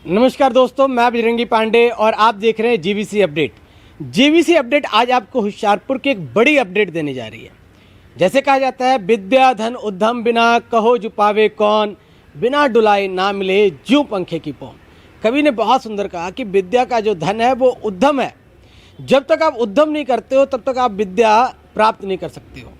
नमस्कार दोस्तों, मैं बजरंगी पांडे और आप देख रहे हैं जीवीसी अपडेट। जीवीसी अपडेट आज आपको होशियारपुर की एक बड़ी अपडेट देने जा रही है। जैसे कहा जाता है, विद्या धन उद्यम बिना कहो जुपावे कौन, बिना डुलाए ना मिले ज्यों पंखे की पौन। कवि ने बहुत सुंदर कहा कि विद्या का जो धन है वो उद्यम है। जब तक आप उद्यम नहीं करते हो तब तक आप विद्या प्राप्त नहीं कर सकते हो।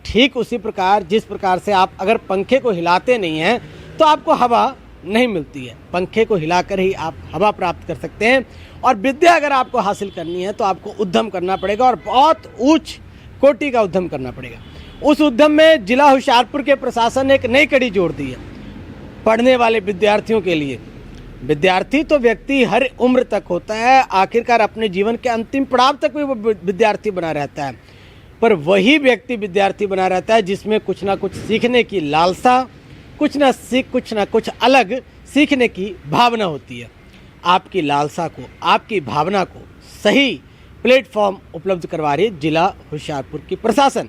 ठीक उसी प्रकार जिस प्रकार से आप अगर पंखे को हिलाते नहीं हैं तो आपको हवा नहीं मिलती है। पंखे को हिलाकर ही आप हवा प्राप्त कर सकते हैं। और विद्या अगर आपको हासिल करनी है तो आपको उद्यम करना पड़ेगा और बहुत उच्च कोटि का उद्यम करना पड़ेगा। उस उद्यम में जिला होशियारपुर के प्रशासन ने एक नई कड़ी जोड़ दी है पढ़ने वाले विद्यार्थियों के लिए। विद्यार्थी तो व्यक्ति हर उम्र तक होता है, आखिरकार अपने जीवन के अंतिम पड़ाव तक भी वो विद्यार्थी बना रहता है। पर वही व्यक्ति विद्यार्थी बना रहता है जिसमें कुछ ना कुछ सीखने की लालसा, कुछ ना कुछ अलग सीखने की भावना होती है। आपकी लालसा को, आपकी भावना को सही प्लेटफॉर्म उपलब्ध करवा रही है जिला होशियारपुर की प्रशासन,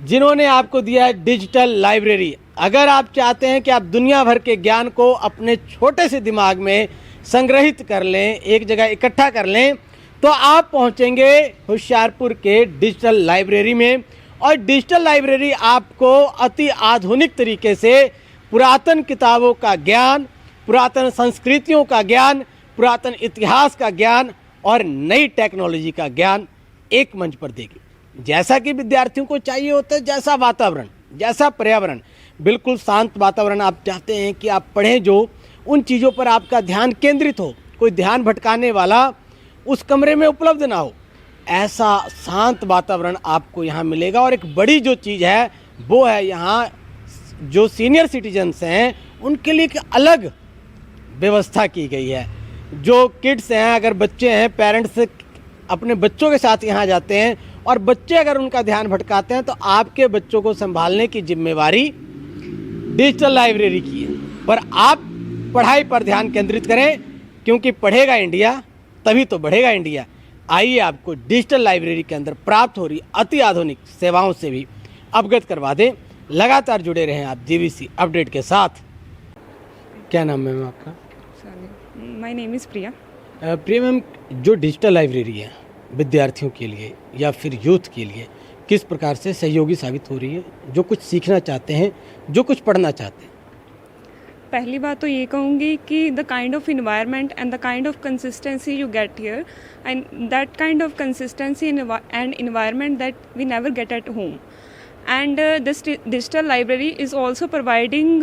जिन्होंने आपको दिया है डिजिटल लाइब्रेरी। अगर आप चाहते हैं कि आप दुनिया भर के ज्ञान को अपने छोटे से दिमाग में संग्रहित कर लें, एक जगह इकट्ठा कर लें, तो आप पहुंचेंगे होशियारपुर के डिजिटल लाइब्रेरी में। और डिजिटल लाइब्रेरी आपको अति आधुनिक तरीके से पुरातन किताबों का ज्ञान, पुरातन संस्कृतियों का ज्ञान, पुरातन इतिहास का ज्ञान और नई टेक्नोलॉजी का ज्ञान एक मंच पर देगी। जैसा कि विद्यार्थियों को चाहिए होता है, जैसा वातावरण, जैसा पर्यावरण, बिल्कुल शांत वातावरण आप चाहते हैं कि आप पढ़ें, जो उन चीज़ों पर आपका ध्यान केंद्रित हो, कोई ध्यान भटकाने वाला उस कमरे में उपलब्ध ना हो, ऐसा शांत वातावरण आपको यहाँ मिलेगा। और एक बड़ी जो चीज़ है वो है यहाँ जो सीनियर सिटीजन्स हैं उनके लिए एक अलग व्यवस्था की गई है। जो किड्स हैं, अगर बच्चे हैं, पेरेंट्स अपने बच्चों के साथ यहाँ जाते हैं और बच्चे अगर उनका ध्यान भटकाते हैं तो आपके बच्चों को संभालने की जिम्मेवारी डिजिटल लाइब्रेरी की है। पर आप पढ़ाई पर ध्यान केंद्रित करें, क्योंकि पढ़ेगा इंडिया तभी तो बढ़ेगा इंडिया। आइए आपको डिजिटल लाइब्रेरी के अंदर प्राप्त हो रही अति आधुनिक सेवाओं से भी अवगत करवा दें। लगातार जुड़े रहें आप जीवीसी अपडेट के साथ। क्या नाम है मैम आपका? My name is Priya. Priya ma'am, जो डिजिटल लाइब्रेरी है विद्यार्थियों के लिए या फिर यूथ के लिए किस प्रकार से सहयोगी साबित हो रही है, जो कुछ सीखना चाहते हैं, जो कुछ पढ़ना चाहते हैं? पहली बात तो ये कहूँगी कि the kind of environment and the kind of consistency you get here and that kind of consistency and environment that we never get at home. And this digital library is also providing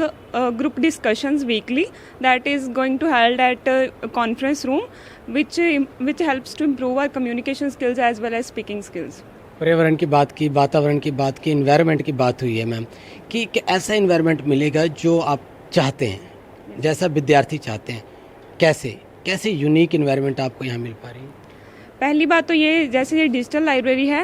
group discussions weekly that is going to held at a conference room which helps to improve our communication skills as well as speaking skills. पर्यावरण की बात की, वातावरण की बात की, environment की बात हुई है मैम कि ऐसा इन्वायरमेंट मिलेगा जो आप चाहते हैं, जैसा विद्यार्थी चाहते हैं। कैसे यूनिक इन्वायरमेंट आपको यहाँ मिल पा रही है? पहली बात तो ये, जैसे ये डिजिटल लाइब्रेरी है,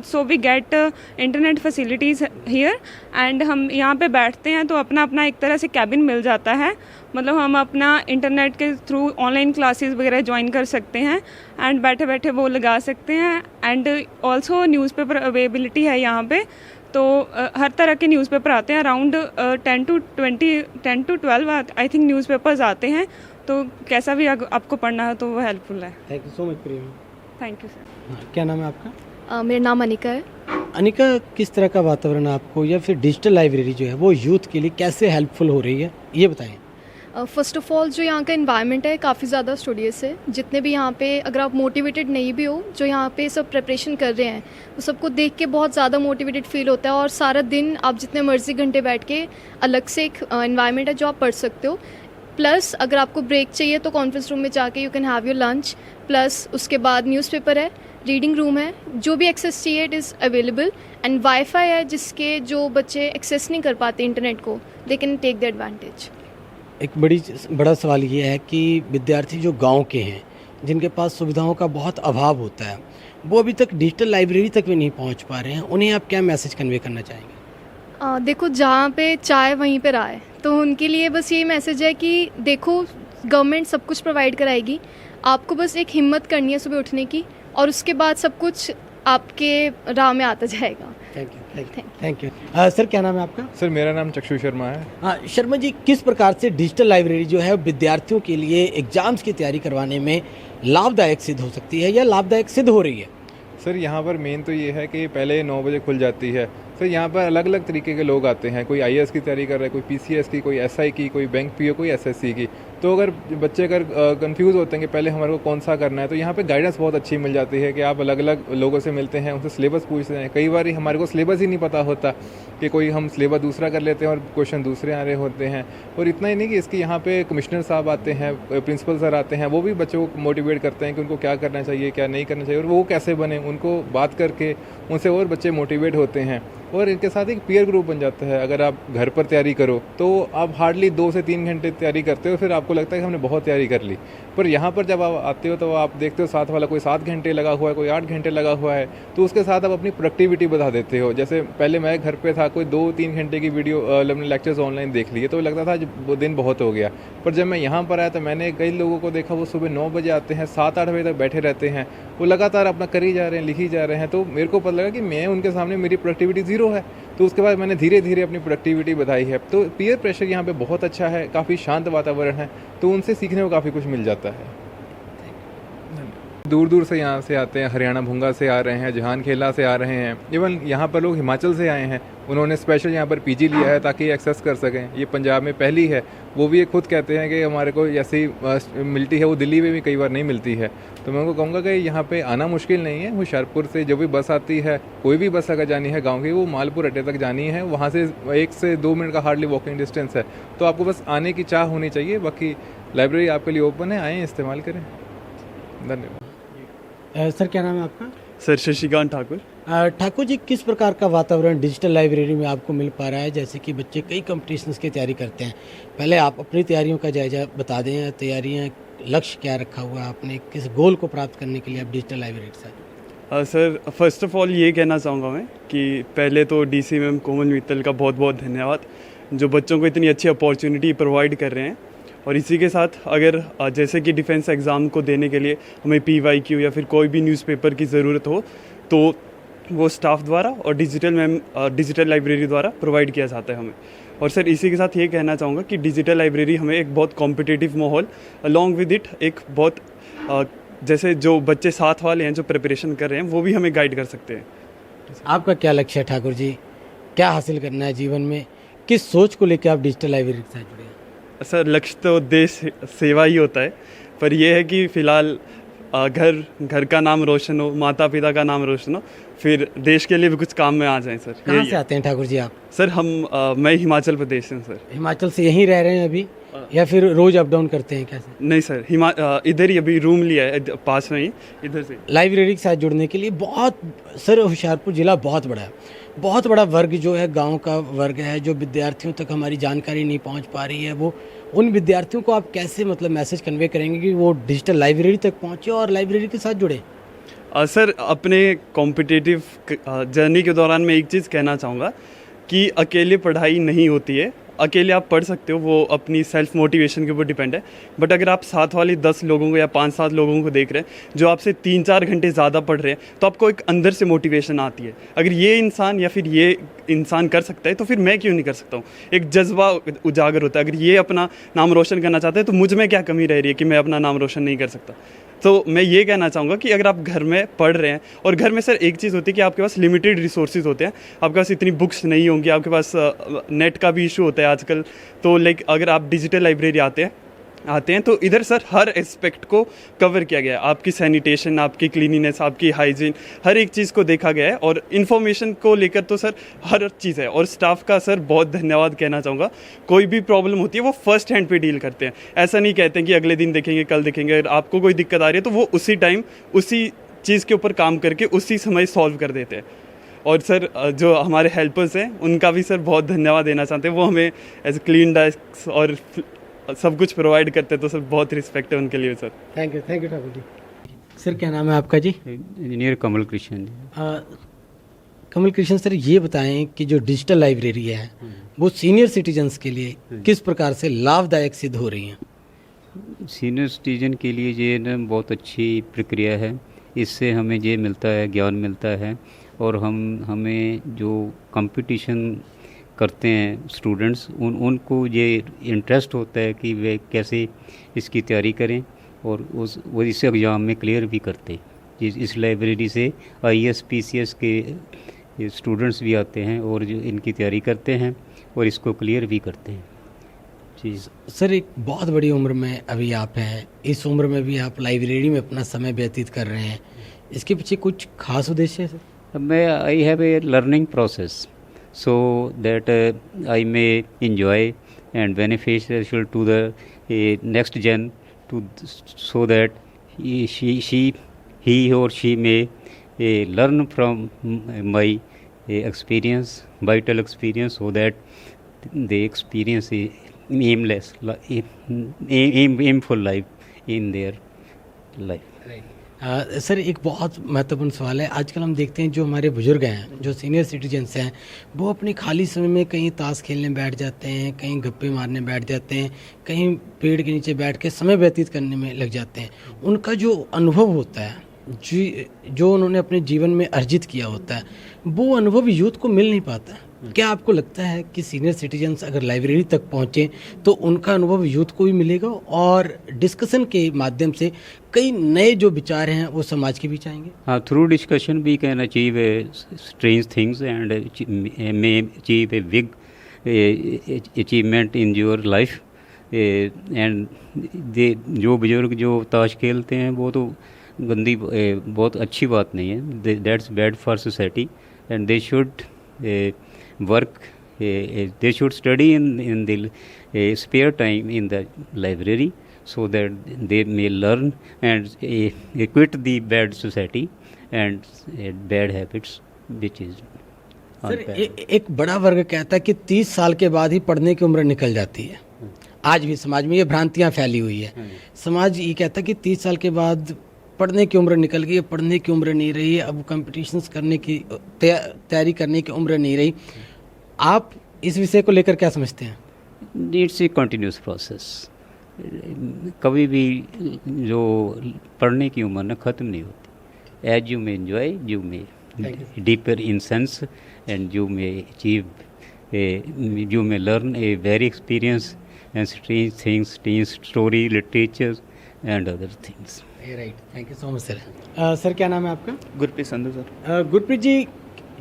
so we get internet facilities here and हम यहाँ पे बैठते हैं तो अपना एक तरह से कैबिन मिल जाता है। मतलब हम अपना इंटरनेट के थ्रू ऑनलाइन क्लासेस वगैरह ज्वाइन कर सकते हैं एंड बैठे बैठे वो लगा सकते हैं। एंड ऑल्सो न्यूज़पेपर अवेलेबिलिटी है यहाँ पे, तो हर तरह के न्यूज़पेपर आते हैं। Around 10 to 12 I think newspapers आते हैं, तो कैसा भी आपको पढ़ना है तो वो हेल्पफुल है। Thank you so much Priya. Thank you sir. क्या नाम है आपका? मेरा नाम अनिका है। अनिका, किस तरह का वातावरण आपको या फिर डिजिटल लाइब्रेरी जो है वो यूथ के लिए कैसे हेल्पफुल हो रही है, ये बताएं। फ़र्स्ट ऑफ़ ऑल जो यहाँ का इन्वायरमेंट है काफ़ी ज़्यादा स्टूडियस है। जितने भी यहाँ पे, अगर आप मोटिवेटेड नहीं भी हो, जो यहाँ पे सब प्रिपरेशन कर रहे हैं, वो सबको देख के बहुत ज़्यादा मोटिवेटेड फील होता है। और सारा दिन आप जितने मर्जी घंटे बैठ के, अलग से एक इन्वायरमेंट है जो आप पढ़ सकते हो। प्लस अगर आपको ब्रेक चाहिए तो कॉन्फ्रेंस रूम में जाके you can have your lunch. Plus उसके बाद न्यूज़पेपर है, रीडिंग रूम है, जो भी एक्सेस चाहिए it is available. And wifi है जिसके जो बच्चे एक्सेस नहीं कर पाते इंटरनेट को, they can take the advantage. एक बड़ा सवाल ये है कि विद्यार्थी जो गांव के हैं, जिनके पास सुविधाओं का बहुत अभाव होता है, वो अभी तक डिजिटल लाइब्रेरी तक भी नहीं पहुंच पा रहे हैं, उन्हें आप क्या मैसेज कन्वे करना चाहेंगे? देखो, जहाँ पे चाय वहीं पे राय, तो उनके लिए बस यही मैसेज है कि देखो, गवर्नमेंट सब कुछ प्रोवाइड कराएगी, आपको बस एक हिम्मत करनी है सुबह उठने की, और उसके बाद सब कुछ आपके राह में आता जाएगा। Thank you. Thank you. Sir क्या नाम है आपका? सर मेरा नाम चक्षु शर्मा है। हाँ शर्मा जी, किस प्रकार से डिजिटल लाइब्रेरी जो है विद्यार्थियों के लिए एग्जाम्स की तैयारी करवाने में लाभदायक सिद्ध हो सकती है या लाभदायक सिद्ध हो रही है? सर यहाँ पर मेन तो ये है कि पहले 9 बजे खुल जाती है। सर यहाँ पर अलग अलग तरीके के लोग आते हैं, कोई आईएएस की तैयारी कर रहा है, कोई पीसीएस की, कोई एसआई की, कोई बैंक पीओ, कोई एसएससी की। तो अगर बच्चे अगर कंफ्यूज होते हैं कि पहले हमारे को कौन सा करना है, तो यहाँ पे गाइडेंस बहुत अच्छी मिल जाती है कि आप अलग अलग लोगों से मिलते हैं, उनसे सिलेबस पूछते हैं। कई बार हमारे को सिलेबस ही नहीं पता होता कि कोई हम सिलेबस दूसरा कर लेते हैं और क्वेश्चन दूसरे आ रहे होते हैं। और इतना ही नहीं कि इसके यहाँ पे कमिश्नर साहब आते हैं, प्रिंसिपल सर आते हैं, वो भी बच्चों को मोटिवेट करते हैं कि उनको क्या करना चाहिए, क्या नहीं करना चाहिए और वो कैसे बने। उनको बात करके उनसे और बच्चे मोटिवेट होते हैं। और इनके साथ एक पीयर ग्रुप बन जाता है। अगर आप घर पर तैयारी करो तो आप हार्डली 2 से 3 घंटे तैयारी करते हो, फिर आपको लगता है कि हमने बहुत तैयारी कर ली। पर यहाँ पर जब आप आते हो तो आप देखते हो साथ वाला कोई 7 घंटे लगा हुआ है, कोई 8 घंटे लगा हुआ है, तो उसके साथ आप अपनी प्रोडक्टिविटी बढ़ा देते हो। जैसे पहले मैं घर पे था, कोई 2-3 घंटे की वीडियो अपने लेक्चर्स ऑनलाइन देख लिए तो लगता था वो दिन बहुत हो गया। पर जब मैं यहाँ पर आया तो मैंने कई लोगों को देखा, वो सुबह 9 बजे आते हैं, 7-8 बजे तक बैठे रहते हैं, वो लगातार अपना कर ही जा रहे हैं, लिख ही जा रहे हैं। तो मेरे को पता लगा कि मैं उनके सामने मेरी प्रोडक्टिविटी ज़ीरो है। तो उसके बाद मैंने धीरे धीरे अपनी प्रोडक्टिविटी बढ़ाई है। तो पीयर प्रेशर यहाँ पे बहुत अच्छा है, काफ़ी शांत वातावरण है, तो उनसे सीखने को काफ़ी कुछ मिल जाता है। दूर दूर से यहाँ से आते हैं, हरियाणा भुंगा से आ रहे हैं, जहान खेला से आ रहे हैं, इवन यहाँ पर लोग हिमाचल से आए हैं। उन्होंने स्पेशल यहाँ पर पीजी लिया है ताकि एक्सेस कर सकें। ये पंजाब में पहली है। वो भी ये खुद कहते हैं कि हमारे को ऐसी मिलती है, वो दिल्ली में भी कई बार नहीं मिलती है। तो मैं उनको कहूँगा कि यहाँ पे आना मुश्किल नहीं है। होशियारपुर से जो भी बस आती है, कोई भी बस अगर जानी है गाँव की, वो मालपुर अड्डे तक जानी है। वहाँ से 1 से 2 मिनट का हार्डली वॉकिंग डिस्टेंस है। तो आपको बस आने की चाह होनी चाहिए। बाकी लाइब्रेरी आपके लिए ओपन है, आएँ, इस्तेमाल करें। धन्यवाद। सर क्या नाम है आपका? सर शशिकांत ठाकुर। ठाकुर जी, किस प्रकार का वातावरण डिजिटल लाइब्रेरी में आपको मिल पा रहा है? जैसे कि बच्चे कई कंपटीशंस की तैयारी करते हैं, पहले आप अपनी तैयारियों का जायजा बता दें। तैयारियां, लक्ष्य क्या रखा हुआ है आपने, किस गोल को प्राप्त करने के लिए आप डिजिटल लाइब्रेरी के साथ? सर फर्स्ट ऑफ ऑल ये कहना चाहूँगा मैं कि पहले तो डीसी मैम कोमल मित्तल का बहुत बहुत धन्यवाद, जो बच्चों को इतनी अच्छी अपॉर्चुनिटी प्रोवाइड कर रहे हैं। और इसी के साथ अगर जैसे कि डिफेंस एग्ज़ाम को देने के लिए हमें PYQ या फिर कोई भी न्यूज़पेपर की ज़रूरत हो तो वो स्टाफ द्वारा और डिजिटल लाइब्रेरी द्वारा प्रोवाइड किया जाता है हमें। और सर इसी के साथ ये कहना चाहूँगा कि डिजिटल लाइब्रेरी हमें एक बहुत कॉम्पिटिटिव माहौल, अलॉन्ग विद इट एक बहुत जैसे जो बच्चे साथ वाले हैं जो प्रिपरेशन कर रहे हैं वो भी हमें गाइड कर सकते हैं। आपका क्या लक्ष्य है ठाकुर जी? क्या हासिल करना है जीवन में? किस सोच को लेकर आप डिजिटल लाइब्रेरी के साथ जुड़े हैं? सर लक्ष्य तो देश सेवा ही होता है, पर यह है कि फ़िलहाल घर का नाम रोशन हो, माता पिता का नाम रोशन हो, फिर देश के लिए भी कुछ काम में आ जाएं। सर कहाँ से आते हैं ठाकुर जी आप? सर मैं हिमाचल प्रदेश से हूँ सर। हिमाचल से यहीं रह रहे हैं अभी या फिर रोज अप डाउन करते हैं कैसे? नहीं सर, इधर ही अभी रूम लिया है पास में ही, इधर से। लाइब्रेरी के साथ जुड़ने के लिए बहुत, सर होशियारपुर ज़िला बहुत बड़ा है, बहुत बड़ा वर्ग जो है गांव का वर्ग है, जो विद्यार्थियों तक हमारी जानकारी नहीं पहुंच पा रही है। वो उन विद्यार्थियों को आप कैसे मतलब मैसेज कन्वे करेंगे कि वो डिजिटल लाइब्रेरी तक पहुंचे और लाइब्रेरी के साथ जुड़े? सर अपने कॉम्पिटिटिव जर्नी के दौरान मैं एक चीज़ कहना चाहूँगा कि अकेले पढ़ाई नहीं होती है। अकेले आप पढ़ सकते हो, वो अपनी सेल्फ मोटिवेशन के ऊपर डिपेंड है। बट अगर आप साथ वाले 10 लोगों को या 5-7 लोगों को देख रहे हैं जो आपसे 3-4 घंटे ज़्यादा पढ़ रहे हैं, तो आपको एक अंदर से मोटिवेशन आती है। अगर ये इंसान या फिर ये इंसान कर सकता है तो फिर मैं क्यों नहीं कर सकता हूँ? एक जज्बा उजागर होता है। अगर ये अपना नाम रोशन करना चाहते हैं तो मुझ में क्या कमी रह रही है कि मैं अपना नाम रोशन नहीं कर सकता? तो मैं ये कहना चाहूँगा कि अगर आप घर में पढ़ रहे हैं, और घर में सर एक चीज़ होती है कि आपके पास लिमिटेड रिसोर्सेज होते हैं, आपके पास इतनी बुक्स नहीं होंगी, आपके पास नेट का भी इशू होता है आजकल। तो लाइक अगर आप डिजिटल लाइब्रेरी आते हैं तो इधर सर हर एस्पेक्ट को कवर किया गया है। आपकी सैनिटेशन, आपकी क्लीनिनेस, आपकी हाइजीन, हर एक चीज़ को देखा गया है। और इन्फॉर्मेशन को लेकर तो सर हर चीज़ है। और स्टाफ का सर बहुत धन्यवाद कहना चाहूँगा। कोई भी प्रॉब्लम होती है वो फर्स्ट हैंड पे डील करते हैं। ऐसा नहीं कहते हैं कि अगले दिन देखेंगे, कल देखेंगे। अगर आपको कोई दिक्कत आ रही है तो वो उसी टाइम उसी चीज़ के ऊपर काम करके उसी समय सॉल्व कर देते हैं। और सर जो हमारे हेल्पर्स हैं उनका भी सर बहुत धन्यवाद देना चाहते हैं। वो हमें एज क्लीन डेस्क और सब कुछ प्रोवाइड करते हैं, तो सर बहुत रिस्पेक्ट है उनके लिए sir. Thank you Thakur ji. Sir क्या नाम है आपका जी? इंजीनियर कमल कृष्ण। कमल कृष्ण सर, ये बताएं कि जो डिजिटल लाइब्रेरी है वो सीनियर सिटीजन्स के लिए किस प्रकार से लाभदायक सिद्ध हो रही है? सीनियर सिटीजन के लिए ये ना बहुत अच्छी प्रक्रिया है। इससे हमें ये मिलता है, ज्ञान मिलता है और हमें जो कंपटीशन करते हैं स्टूडेंट्स उनको ये इंटरेस्ट होता है कि वे कैसे इसकी तैयारी करें और वो इस एग्ज़ाम में क्लियर भी करते हैं। इस लाइब्रेरी से IAS PCS के स्टूडेंट्स भी आते हैं और जो इनकी तैयारी करते हैं और इसको क्लियर भी करते हैं जी। सर एक बहुत बड़ी उम्र में अभी आप हैं, इस उम्र में भी आप लाइब्रेरी में अपना समय व्यतीत कर रहे हैं, इसके पीछे कुछ खास उद्देश्य है sir? I have a learning process so that I may enjoy and beneficial to the next gen so that he or she may learn from my experience, vital experience, so that they experience a aimful life in their life. Sir एक बहुत महत्वपूर्ण सवाल है। आजकल हम देखते हैं जो हमारे बुजुर्ग हैं, जो सीनियर सिटीजन्स हैं, वो अपने खाली समय में कहीं ताश खेलने बैठ जाते हैं, कहीं गप्पे मारने बैठ जाते हैं, कहीं पेड़ के नीचे बैठ के समय व्यतीत करने में लग जाते हैं। उनका जो अनुभव होता है, जो उन्होंने अपने जीवन में अर्जित किया होता है, वो अनुभव यूथ को मिल नहीं पाता। क्या आपको लगता है कि सीनियर सिटीजन्स अगर लाइब्रेरी तक पहुँचें तो उनका अनुभव यूथ को भी मिलेगा और डिस्कशन के माध्यम से कई नए जो विचार हैं वो समाज के बीच आएंगे? हाँ, through discussion we can achieve strange things and may achieve a big achievement in your life. And जो बुजुर्ग जो ताश खेलते हैं वो तो गंदी बहुत अच्छी बात नहीं है, that's bad for society and they should work, they should study in the spare time in the library so that they may learn and quit the bad society and bad habits which is sir एक बड़ा वर्ग कहता है कि 30 साल के बाद ही पढ़ने की उम्र निकल जाती है। आज भी समाज में ये भ्रांतियाँ फैली हुई है। समाज ये कहता है कि 30 साल के बाद पढ़ने की उम्र निकल गई है, पढ़ने की उम्र नहीं रही है, अब कॉम्पिटिशन्स करने की तैयारी करने की उम्र नहीं रही। आप इस विषय को लेकर क्या समझते हैं? It's a continuous process. कभी भी जो पढ़ने की उम्र ना ख़त्म नहीं होती। As you may enjoy, you may deeper in sense and you may achieve, you may learn a very experience and strange things, strange story, literature and other things. Right, thank you so much sir. Sir क्या नाम है आपका? Gurpreet Sandhu sir. Gurpreet ji,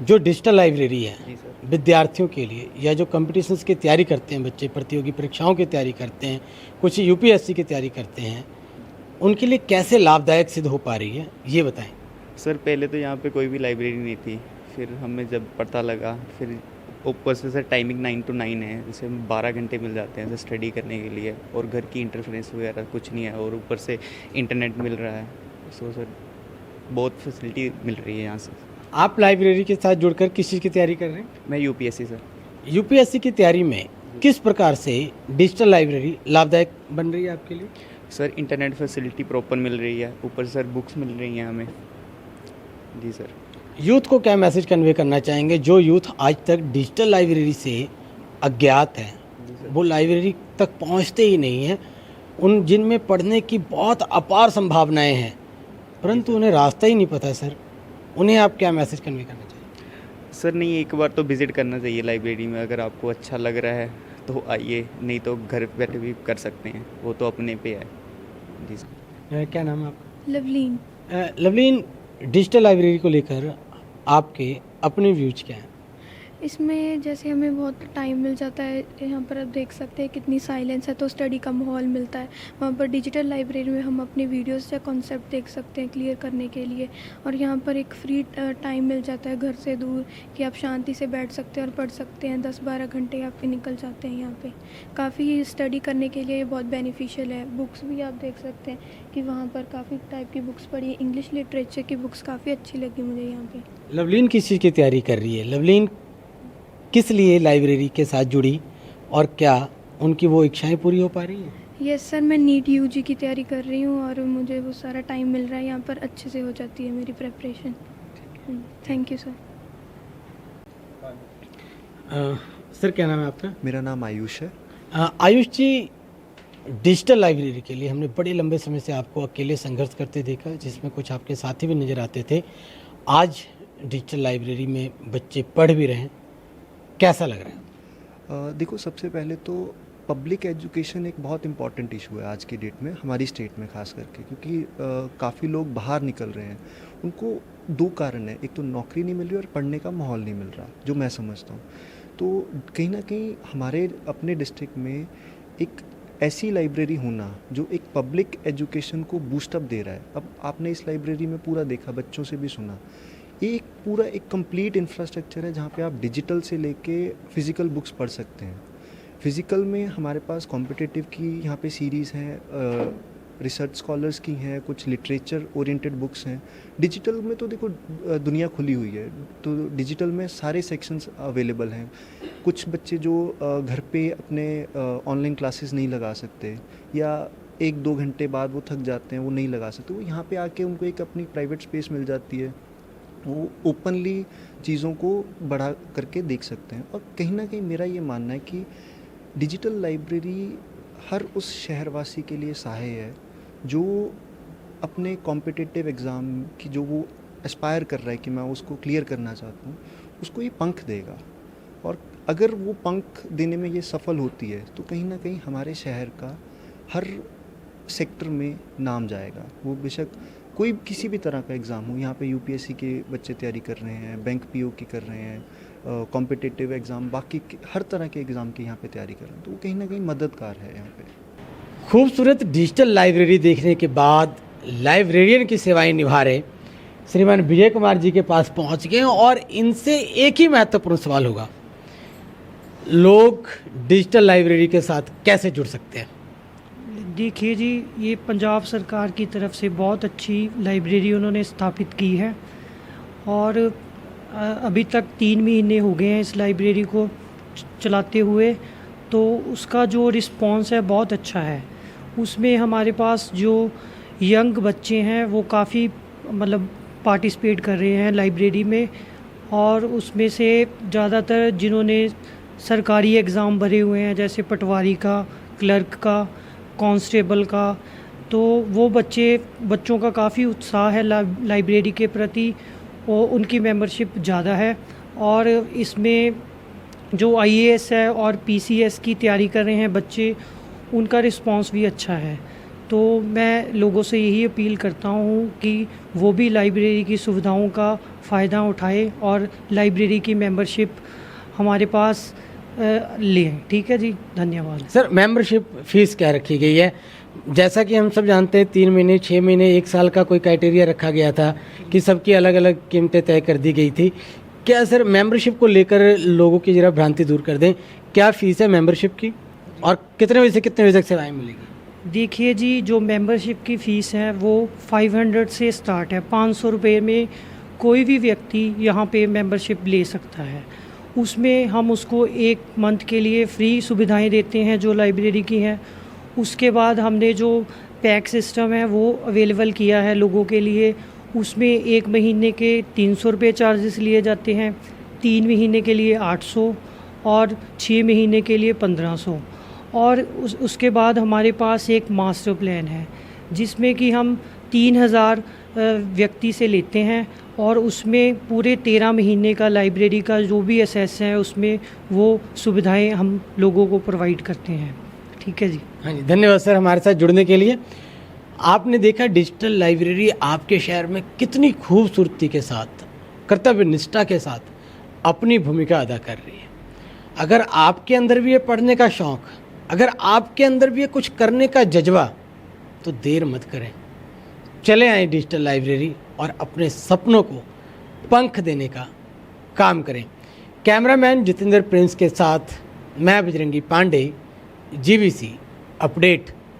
जो digital library है विद्यार्थियों के लिए या जो कॉम्पिटिशन्स की तैयारी करते हैं बच्चे, प्रतियोगी परीक्षाओं की तैयारी करते हैं, कुछ UPSC की तैयारी करते हैं, उनके लिए कैसे लाभदायक सिद्ध हो पा रही है, ये बताएं। सर पहले तो यहाँ पे कोई भी लाइब्रेरी नहीं थी, फिर हमें जब पता लगा, फिर ऊपर से सर टाइमिंग 9 to 9 है, जैसे 12 घंटे मिल जाते हैं सर स्टडी करने के लिए, और घर की इंटरफेरेंस वगैरह कुछ नहीं है, और ऊपर से इंटरनेट मिल रहा है। सो सर बहुत फैसिलिटी मिल रही है यहाँ से। आप लाइब्रेरी के साथ जुड़कर किस चीज़ की तैयारी कर रहे हैं? मैं UPSC सर। UPSC की तैयारी में किस प्रकार से डिजिटल लाइब्रेरी लाभदायक बन रही है आपके लिए? सर इंटरनेट फैसिलिटी प्रॉपर मिल रही है, ऊपर सर बुक्स मिल रही हैं हमें। जी सर। यूथ को क्या मैसेज कन्वे करना चाहेंगे जो यूथ आज तक डिजिटल लाइब्रेरी से अज्ञात है, वो लाइब्रेरी तक पहुंचते ही नहीं हैं, उन जिनमें पढ़ने की बहुत अपार संभावनाएं हैं परंतु उन्हें रास्ता ही नहीं पता? सर उन्हें आप क्या मैसेज कन्वे करना चाहिए? सर नहीं, एक बार तो विज़िट करना चाहिए लाइब्रेरी में, अगर आपको अच्छा लग रहा है तो आइए, नहीं तो घर बैठे भी कर सकते हैं, वो तो अपने पे है। जी सर। क्या नाम है आपका? लवलीन। लवलीन, डिजिटल लाइब्रेरी को लेकर आपके अपने व्यूज क्या हैं? इसमें जैसे हमें बहुत टाइम मिल जाता है, यहाँ पर आप देख सकते हैं कितनी साइलेंस है, तो स्टडी का माहौल मिलता है। वहाँ पर डिजिटल लाइब्रेरी में हम अपने वीडियोस या कॉन्सेप्ट देख सकते हैं क्लियर करने के लिए, और यहाँ पर एक फ्री टाइम मिल जाता है घर से दूर कि आप शांति से बैठ सकते हैं और पढ़ सकते हैं। 10-12 घंटे आपके निकल जाते हैं यहाँ पे। काफ़ी स्टडी करने के लिए ये बहुत बेनिफिशियल है। बुक्स भी आप देख सकते हैं कि वहाँ पर काफ़ी टाइप की बुक्स पढ़ी है। इंग्लिश लिटरेचर की बुक्स काफ़ी अच्छी लगी मुझे यहाँ पे। लवलीन किस चीज़ की तैयारी कर रही है? लवलीन किस लिए लाइब्रेरी के साथ जुड़ी और क्या उनकी वो इच्छाएं पूरी हो पा रही हैं? यस सर, मैं नीट UG की तैयारी कर रही हूँ और मुझे वो सारा टाइम मिल रहा है, यहाँ पर अच्छे से हो जाती है मेरी preparation. Thank you sir. Sir क्या नाम है आपका? मेरा नाम आयुष है। आयुष जी, डिजिटल लाइब्रेरी के लिए हमने बड़े लंबे समय से आपको अकेले संघर्ष करते देखा, जिसमें कुछ आपके साथी भी नज़र आते थे। आज डिजिटल लाइब्रेरी में बच्चे पढ़ भी रहे हैं, कैसा लग रहा है? देखो, सबसे पहले तो पब्लिक एजुकेशन एक बहुत इम्पॉर्टेंट इशू है आज की डेट में, हमारी स्टेट में ख़ास करके, क्योंकि काफ़ी लोग बाहर निकल रहे हैं। उनको दो कारण है, एक तो नौकरी नहीं मिल रही और पढ़ने का माहौल नहीं मिल रहा, जो मैं समझता हूँ। तो कहीं ना कहीं हमारे अपने डिस्ट्रिक्ट में एक ऐसी लाइब्रेरी होना जो एक पब्लिक एजुकेशन को बूस्टअप दे रहा है। अब आपने इस लाइब्रेरी में पूरा देखा, बच्चों से भी सुना, ये एक पूरा एक कंप्लीट इंफ्रास्ट्रक्चर है जहाँ पे आप डिजिटल से लेके फिज़िकल बुक्स पढ़ सकते हैं। फिज़िकल में हमारे पास कॉम्पिटिटिव की यहाँ पे सीरीज़ हैं, रिसर्च स्कॉलर्स की हैं, कुछ लिटरेचर ओरिएंटेड बुक्स हैं। डिजिटल में तो देखो दुनिया खुली हुई है, तो डिजिटल में सारे सेक्शंस अवेलेबल हैं। कुछ बच्चे जो घर पे अपने ऑनलाइन क्लासेस नहीं लगा सकते या 1-2 घंटे बाद वो थक जाते हैं, वो नहीं लगा सकते, वो यहाँ पे आके उनको एक अपनी प्राइवेट स्पेस मिल जाती है, वो ओपनली चीज़ों को बढ़ा करके देख सकते हैं। और कहीं ना कहीं मेरा ये मानना है कि डिजिटल लाइब्रेरी हर उस शहरवासी के लिए सहाय है जो अपने कॉम्पिटिटिव एग्ज़ाम की जो वो एस्पायर कर रहा है कि मैं उसको क्लियर करना चाहता हूँ, उसको ये पंख देगा। और अगर वो पंख देने में ये सफल होती है तो कहीं ना कहीं हमारे शहर का हर सेक्टर में नाम जाएगा। वो बेशक कोई किसी भी तरह का एग्ज़ाम हो, यहाँ पे यूपीएससी के बच्चे तैयारी कर रहे हैं, बैंक पीओ की कर रहे हैं, कॉम्पिटिटिव एग्ज़ाम, बाकी हर तरह के एग्ज़ाम की यहाँ पे तैयारी कर रहे हैं, तो वो कहीं ना कहीं मददगार है यहाँ पे। खूबसूरत डिजिटल लाइब्रेरी देखने के बाद लाइब्रेरियन की सेवाएं निभा रहे श्रीमान विजय कुमार जी के पास पहुंच गए और इनसे एक ही महत्वपूर्ण सवाल होगा, लोग डिजिटल लाइब्रेरी के साथ कैसे जुड़ सकते हैं? देखिए जी, ये पंजाब सरकार की तरफ से बहुत अच्छी लाइब्रेरी उन्होंने स्थापित की है और अभी तक 3 महीने हो गए हैं इस लाइब्रेरी को चलाते हुए, तो उसका जो रिस्पॉन्स है बहुत अच्छा है। उसमें हमारे पास जो यंग बच्चे हैं वो काफ़ी मतलब पार्टिसिपेट कर रहे हैं लाइब्रेरी में, और उसमें से ज़्यादातर जिन्होंने सरकारी एग्ज़ाम भरे हुए हैं जैसे पटवारी का, क्लर्क का, कांस्टेबल का, तो वो बच्चों का काफ़ी उत्साह है लाइब्रेरी के प्रति और उनकी मेंबरशिप ज़्यादा है। और इसमें जो आईएएस है और पीसीएस की तैयारी कर रहे हैं बच्चे, उनका रिस्पांस भी अच्छा है। तो मैं लोगों से यही अपील करता हूँ कि वो भी लाइब्रेरी की सुविधाओं का फ़ायदा उठाए और लाइब्रेरी की मेंबरशिप हमारे पास लें। ठीक है जी, धन्यवाद। सर, मेंबरशिप फीस क्या रखी गई है? जैसा कि हम सब जानते हैं 3 महीने, 6 महीने, 1 साल का कोई क्राइटेरिया रखा गया था कि सबकी अलग अलग कीमतें तय कर दी गई थी। क्या सर मेंबरशिप को लेकर लोगों की जरा भ्रांति दूर कर दें, क्या फ़ीस है मेंबरशिप की और कितने बजे से कितने बजे तक सेवाएं मिलेगी? देखिए जी, जो मेंबरशिप की फ़ीस है वो 500 से स्टार्ट है। 500 रुपये में कोई भी व्यक्ति यहाँ पे मेंबरशिप ले सकता है। उसमें हम उसको 1 मंथ के लिए फ्री सुविधाएं देते हैं जो लाइब्रेरी की हैं। उसके बाद हमने जो पैक सिस्टम है वो अवेलेबल किया है लोगों के लिए। उसमें 1 महीने के 300 रुपये चार्जेस लिए जाते हैं, 3 महीने के लिए 800 और 6 महीने के लिए 1500। और उसके बाद हमारे पास एक मास्टर प्लान है जिसमें कि हम 3000 व्यक्ति से लेते हैं और उसमें पूरे 13 महीने का लाइब्रेरी का जो भी एसेस है उसमें वो सुविधाएं हम लोगों को प्रोवाइड करते हैं। ठीक है जी। हाँ जी, धन्यवाद सर हमारे साथ जुड़ने के लिए। आपने देखा डिजिटल लाइब्रेरी आपके शहर में कितनी खूबसूरती के साथ, कर्तव्य निष्ठा के साथ अपनी भूमिका अदा कर रही है। अगर आपके अंदर भी ये पढ़ने का शौक़, अगर आपके अंदर भी ये कुछ करने का जज्बा, तो देर मत करें, चले आएँ डिजिटल लाइब्रेरी और अपने सपनों को पंख देने का काम करें। कैमरामैन जितेंद्र प्रिंस के साथ मैं बजरंगी पांडे, जीवीसी अपडेट।